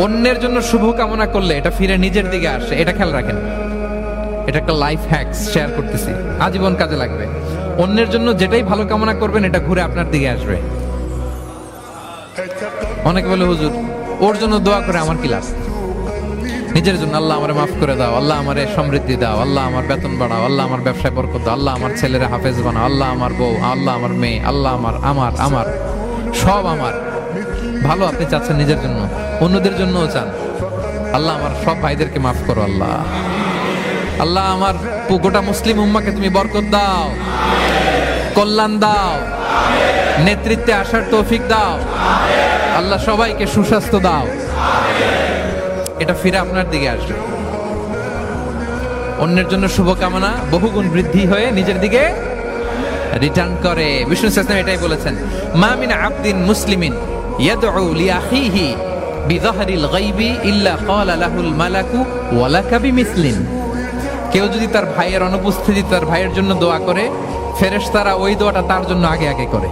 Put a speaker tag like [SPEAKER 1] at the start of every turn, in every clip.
[SPEAKER 1] অন্যের জন্য শুভ কামনা করলে এটা ফিরে নিজের দিকে আসে, এটা খেয়াল রাখেন। এটা একটা লাইফ হ্যাকস শেয়ার করতেছি, আজীবন কাজে লাগবে। অন্যের জন্য যেটাই ভালো কামনা করবেন এটা ঘুরে আপনার দিকে আসবে। অনেকে বলে হুজুর ওর জন্য দোয়া করে আমার কি লাভ? নিজের জন্য আল্লাহ আমারে মাফ করে দাও, আল্লাহ আমারে সমৃদ্ধি দাও, আল্লাহ আমার বেতন বাড়াও, আল্লাহ আমার ব্যবসায় বরকত দাও, আল্লাহ আমার ছেলেরা হাফেজ বানাও, আল্লাহ আমার বউ, আল্লাহ আমার মেয়ে, আল্লাহ আমার আমার আমার সব আমার ভালো আপনি চাচ্ছেন নিজের জন্য, অন্যদের জন্যও চান। আল্লাহ আমার সব ভাইদেরকে মাফ করো, আল্লাহ আল্লাহ আমার গোটা মুসলিম উম্মাকে তুমি বরকত দাও, কল্যাণ দাও, নেতৃত্বে আসার তৌফিক দাও, আল্লাহ সবাইকে সুস্বাস্থ্য দাও। এটা ফিরে আপনার দিকে আসবে। অন্যের জন্য শুভকামনা বহুগুণ বৃদ্ধি হয়ে নিজের দিকে রিটার্ন করে। বিষ্ণু সাল্লাল্লাহু এটাই বলেছেন, মা মিন আবদিন মুসলিমিন ইয়াদউ লিআখিহি বিযাহরিল গায়বি ইল্লা ক্বালা লাহুল মালাকু ওয়া লাকা বিমিসলিন। কেউ যদি তার ভাইয়ের অনুপস্থিতি তার ভাইয়ের জন্য দোয়া করে, ফেরেশতারা ওই দোয়াটা তার জন্য আগে আগে করে।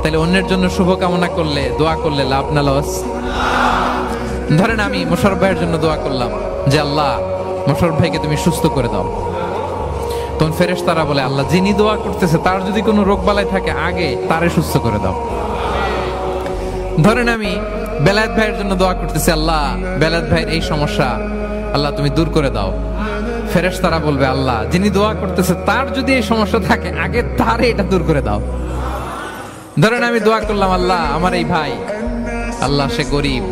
[SPEAKER 1] তাহলে অন্যের জন্য শুভকামনা করলে, দোয়া করলে লাভ না লস? ধরেন আমি মোশাররফ ভাইয়ের জন্য দোয়া করলাম যে আল্লাহ মোশাররফ ভাইকে তুমি সুস্থ করে দাও, তখন ফেরেশতারা বলে আল্লাহ যিনি দোয়া করতেছে তার যদি কোনো রোগ বালাই থাকে আগে তারে সুস্থ করে দাও। ধরেন আমি বেলায়েত ভাইয়ের জন্য দোয়া করতেছি, আল্লাহ বেলায়েত ভাইয়ের এই সমস্যা আল্লাহ তুমি দূর করে দাও, ফেরেশতারা বলবে আল্লাহ যিনি দোয়া করতেছে তার যদি এই সমস্যা থাকে আগে তারে এটা দূর করে দাও। ধরেন আমি দোয়া করলাম আল্লাহ আমার এই ভাই, আল্লাহ সে গরিব,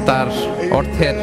[SPEAKER 1] তার অর্থের